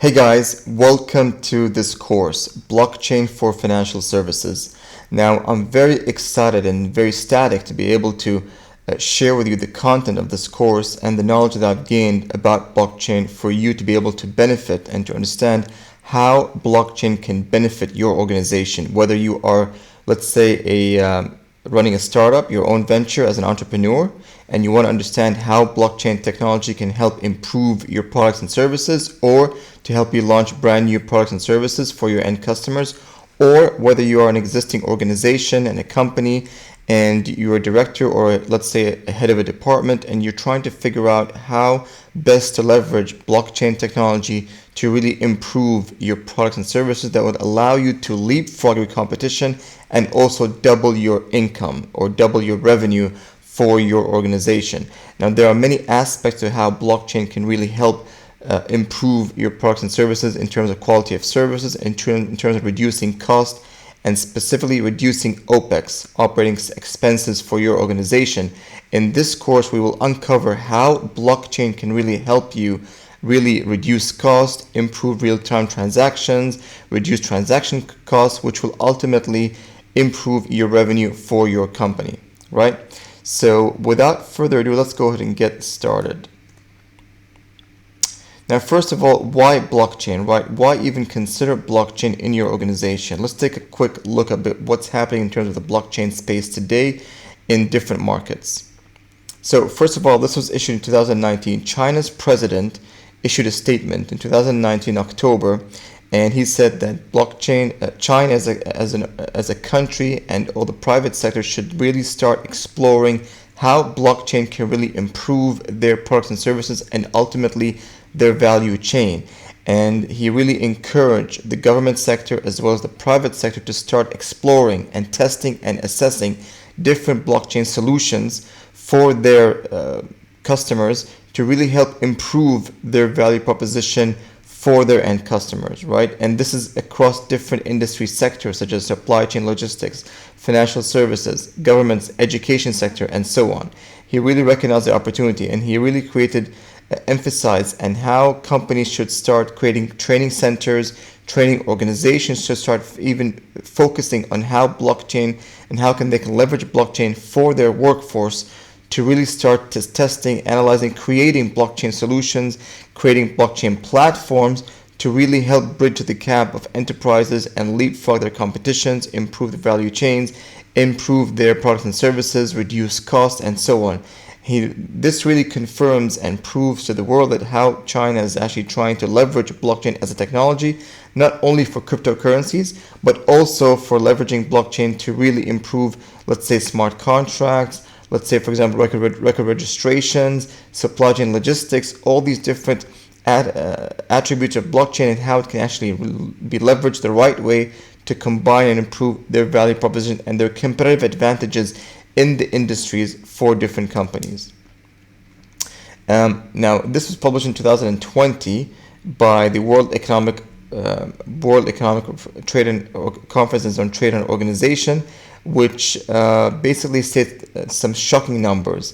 Hey guys, welcome to this course, Blockchain for Financial Services. Now, I'm very excited and very ecstatic to be able to share with you the content of this course and the knowledge that I've gained about blockchain for you to be able to benefit and to understand how blockchain can benefit your organization, whether you are, let's say, running a startup, your own venture as an entrepreneur, and you want to understand how blockchain technology can help improve your products and services, or to help you launch brand new products and services for your end customers, or whether you are an existing organization and a company and you're a director or let's say a head of a department and you're trying to figure out how best to leverage blockchain technology to really improve your products and services that would allow you to leapfrog your competition and also double your income or double your revenue for your organization. Now, there are many aspects to how blockchain can really help improve your products and services in terms of quality of services, in terms of reducing cost, and specifically reducing OPEX, operating expenses for your organization. In this course, we will uncover how blockchain can really help you really reduce cost, improve real-time transactions, reduce transaction costs, which will ultimately improve your revenue for your company, right? So without further ado, let's go ahead and get started. Now, first of all, why blockchain, right? Why even consider blockchain in your organization? Let's take a quick look at what's happening in terms of the blockchain space today in different markets. So first of all, this was issued in 2019. China's president issued a statement in 2019 October, and he said that blockchain, China as a country and all the private sector should really start exploring how blockchain can really improve their products and services and ultimately their value chain. And he really encouraged the government sector as well as the private sector to start exploring and testing and assessing different blockchain solutions for their customers to really help improve their value proposition for their end customers, right? And this is across different industry sectors such as supply chain logistics, financial services, governments, education sector, and so on. He really recognized the opportunity and he really emphasized and how companies should start creating training centers, training organizations to start even focusing on how blockchain and how they can leverage blockchain for their workforce to really start testing, analyzing, creating blockchain solutions, creating blockchain platforms to really help bridge the gap of enterprises and leapfrog their competitions, improve the value chains, improve their products and services, reduce costs, and so on. This really confirms and proves to the world that how China is actually trying to leverage blockchain as a technology, not only for cryptocurrencies, but also for leveraging blockchain to really improve, let's say, smart contracts, let's say, for example, record registrations, supply chain logistics, all these different attributes of blockchain and how it can actually be leveraged the right way to combine and improve their value proposition and their competitive advantages in the industries for different companies. Now, this was published in 2020 by the World Economic Trade and Conferences on Trade and Organization, which basically states some shocking numbers.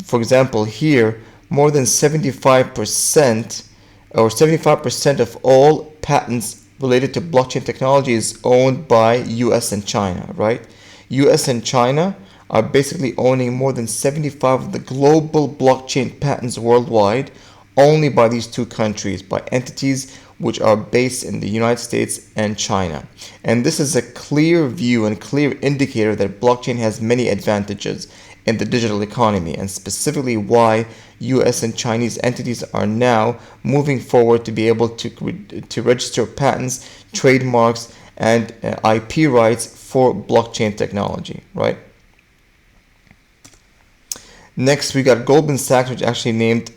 For example, here, more than 75% of all patents related to blockchain technology is owned by US and China, right? US and China are basically owning more than 75 of the global blockchain patents worldwide, only by these two countries, by entities which are based in the United States and China. And this is a clear view and clear indicator that blockchain has many advantages in the digital economy, and specifically why US and Chinese entities are now moving forward to be able to register patents, trademarks, and IP rights for blockchain technology, right? Next, we got Goldman Sachs, which actually named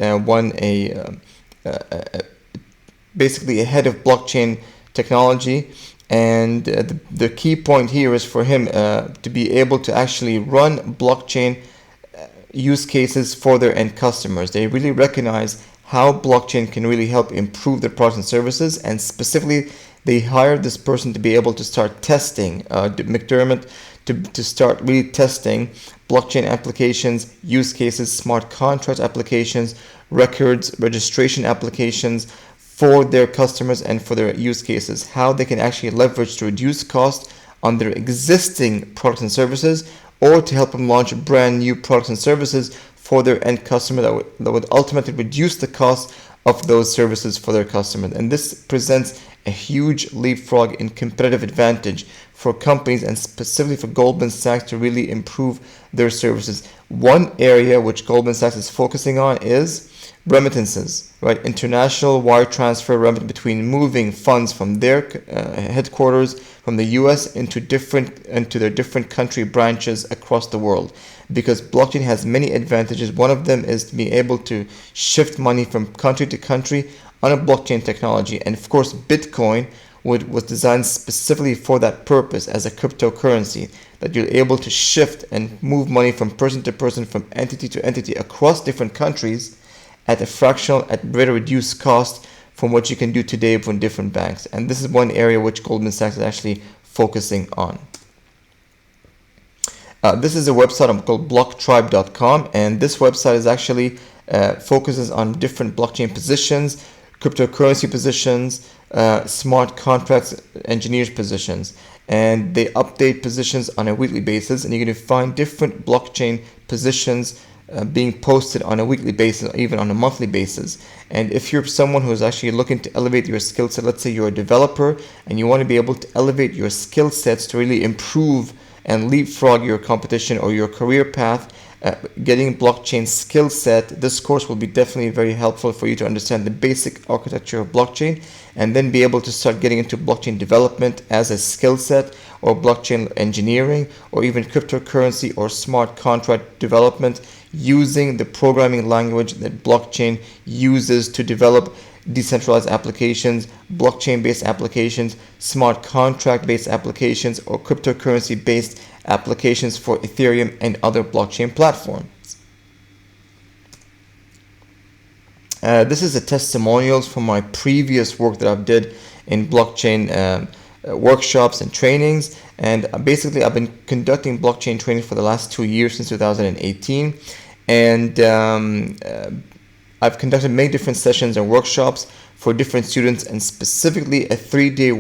basically a head of blockchain technology, and the key point here is for him to be able to actually run blockchain use cases for their end customers. They really recognize how blockchain can really help improve their products and services, and specifically they hired this person to be able to start testing, McDermott, to start really testing blockchain applications, use cases, smart contract applications, records, registration applications for their customers and for their use cases, how they can actually leverage to reduce cost on their existing products and services, or to help them launch brand new products and services for their end customer that would ultimately reduce the cost of those services for their customers. And this presents a huge leapfrog in competitive advantage for companies, and specifically for Goldman Sachs, to really improve their services. One area which Goldman Sachs is focusing on is remittances, right? International wire transfer remittance, between moving funds from their headquarters from the US into their different country branches across the world. Because blockchain has many advantages. One of them is to be able to shift money from country to country on a blockchain technology. And of course, Bitcoin was designed specifically for that purpose as a cryptocurrency, that you're able to shift and move money from person to person, from entity to entity across different countries at very reduced cost from what you can do today from different banks. And this is one area which Goldman Sachs is actually focusing on. This is a website called blocktribe.com, and this website is actually focuses on different blockchain positions, cryptocurrency positions, smart contracts engineers positions, and they update positions on a weekly basis, and you're going to find different blockchain positions being posted on a weekly basis, even on a monthly basis. And if you're someone who is actually looking to elevate your skill set, let's say you're a developer and you want to be able to elevate your skill sets to really improve and leapfrog your competition or your career path, getting blockchain skill set, this course will be definitely very helpful for you to understand the basic architecture of blockchain, and then be able to start getting into blockchain development as a skill set, or blockchain engineering, or even cryptocurrency or smart contract development, using the programming language that blockchain uses to develop decentralized applications, blockchain-based applications, smart contract-based applications, or cryptocurrency-based applications for Ethereum and other blockchain platforms. This is a testimonials from my previous work that I've did in blockchain workshops and trainings, and basically I've been conducting blockchain training for the last 2 years, since 2018, and I've conducted many different sessions and workshops for different students, and specifically a 3-day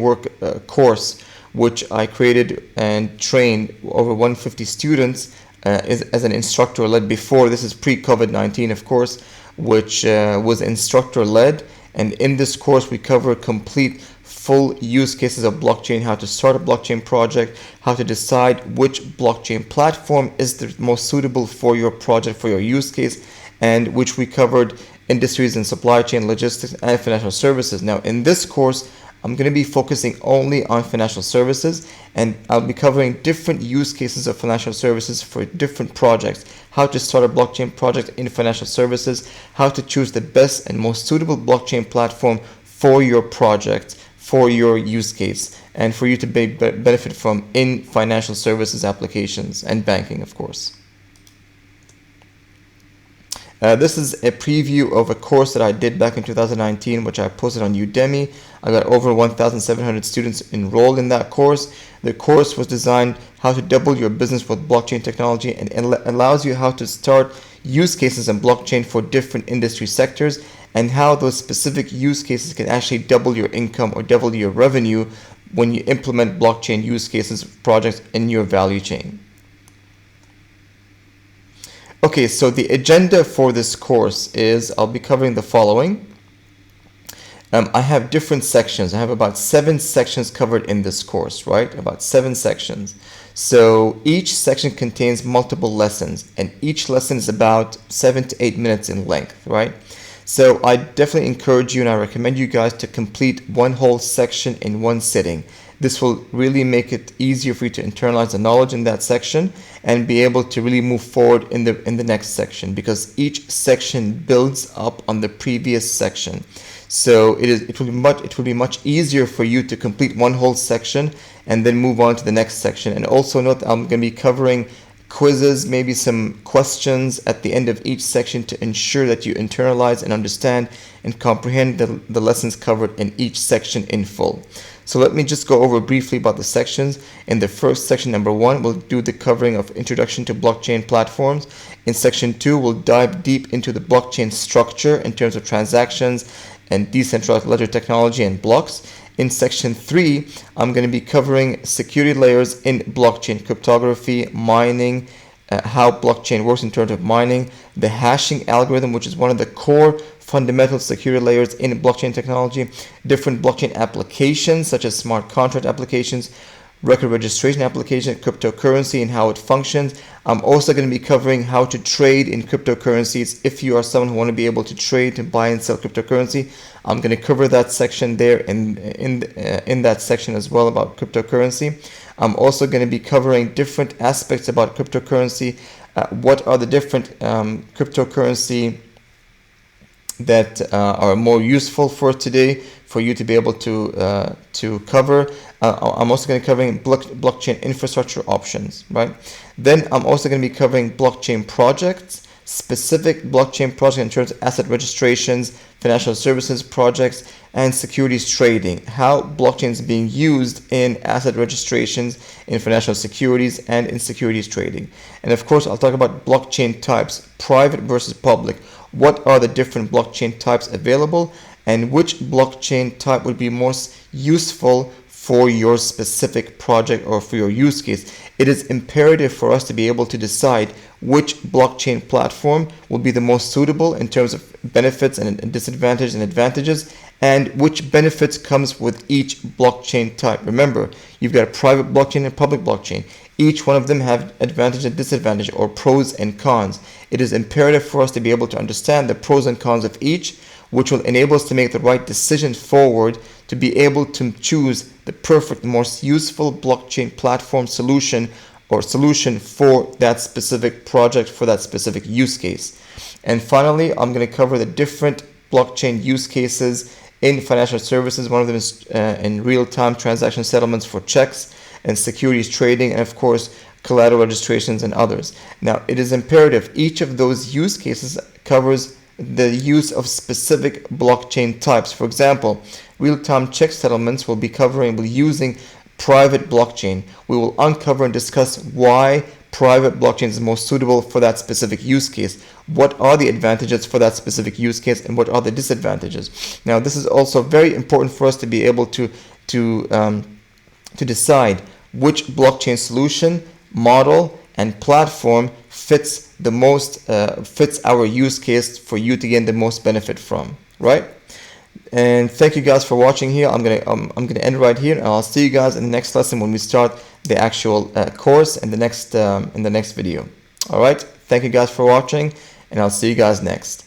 course which I created and trained over 150 students as an instructor led. Before, this is pre-COVID-19 of course, which was instructor led, and in this course we cover complete full use cases of blockchain, how to start a blockchain project, how to decide which blockchain platform is the most suitable for your project, for your use case, and which we covered industries in supply chain, logistics, and financial services. Now in this course, I'm going to be focusing only on financial services, and I'll be covering different use cases of financial services for different projects, how to start a blockchain project in financial services, how to choose the best and most suitable blockchain platform for your project, for your use case, and for you to benefit from in financial services applications and banking, of course. This is a preview of a course that I did back in 2019, which I posted on Udemy. I got over 1,700 students enrolled in that course. The course was designed how to double your business with blockchain technology, and allows you how to start use cases in blockchain for different industry sectors, and how those specific use cases can actually double your income or double your revenue when you implement blockchain use cases projects in your value chain. Okay, so the agenda for this course is I'll be covering the following. I have different sections. I have about 7 sections covered in this course, right? About 7 sections. So each section contains multiple lessons, and each lesson is about 7 to 8 minutes in length, right? So I definitely encourage you, and I recommend you guys to complete one whole section in one sitting. This will really make it easier for you to internalize the knowledge in that section and be able to really move forward in the next section, because each section builds up on the previous section. So it will be much easier for you to complete one whole section and then move on to the next section. And also note that I'm going to be covering quizzes, maybe some questions at the end of each section, to ensure that you internalize and understand and comprehend the lessons covered in each section in full. So let me just go over briefly about the sections. In the first section, number 1, we'll do the covering of introduction to blockchain platforms. In section 2, we'll dive deep into the blockchain structure in terms of transactions and decentralized ledger technology and blocks. In section 3, I'm going to be covering security layers in blockchain cryptography, mining, how blockchain works in terms of mining, the hashing algorithm, which is one of the core fundamental security layers in blockchain technology, different blockchain applications such as smart contract applications, record registration application, cryptocurrency and how it functions. I'm also going to be covering how to trade in cryptocurrencies. If you are someone who want to be able to trade, to buy and sell cryptocurrency, I'm going to cover that section there in that section as well about cryptocurrency. I'm also going to be covering different aspects about cryptocurrency. What are the different cryptocurrency that are more useful for today for you to be able to cover. I'm also going to be covering blockchain infrastructure options, right? Then I'm also going to be covering blockchain projects, specific blockchain projects in terms of asset registrations, financial services projects, and securities trading, how blockchain is being used in asset registrations, in financial securities, and in securities trading. And of course, I'll talk about blockchain types, private versus public. What are the different blockchain types available, and which blockchain type would be most useful for your specific project or for your use case. It is imperative for us to be able to decide which blockchain platform will be the most suitable in terms of benefits and disadvantages and advantages, and which benefits comes with each blockchain type. Remember, you've got a private blockchain and public blockchain. Each one of them have advantage and disadvantage, or pros and cons. It is imperative for us to be able to understand the pros and cons of each, which will enable us to make the right decision forward to be able to choose the perfect, most useful blockchain platform solution or solution for that specific project, for that specific use case. And finally, I'm going to cover the different blockchain use cases in financial services. One of them is in real-time transaction settlements for checks and securities trading, and of course, collateral registrations and others. Now, it is imperative each of those use cases covers the use of specific blockchain types. For example, real-time check settlements will be using private blockchain. We will uncover and discuss why private blockchain is most suitable for that specific use case. What are the advantages for that specific use case, and what are the disadvantages? Now, this is also very important for us to be able to decide which blockchain solution, model, and platform fits the most fits our use case for you to gain the most benefit from, right? And thank you guys for watching here. I'm gonna end right here, and I'll see you guys in the next lesson when we start the actual course in the next video. All right, thank you guys for watching, and I'll see you guys next.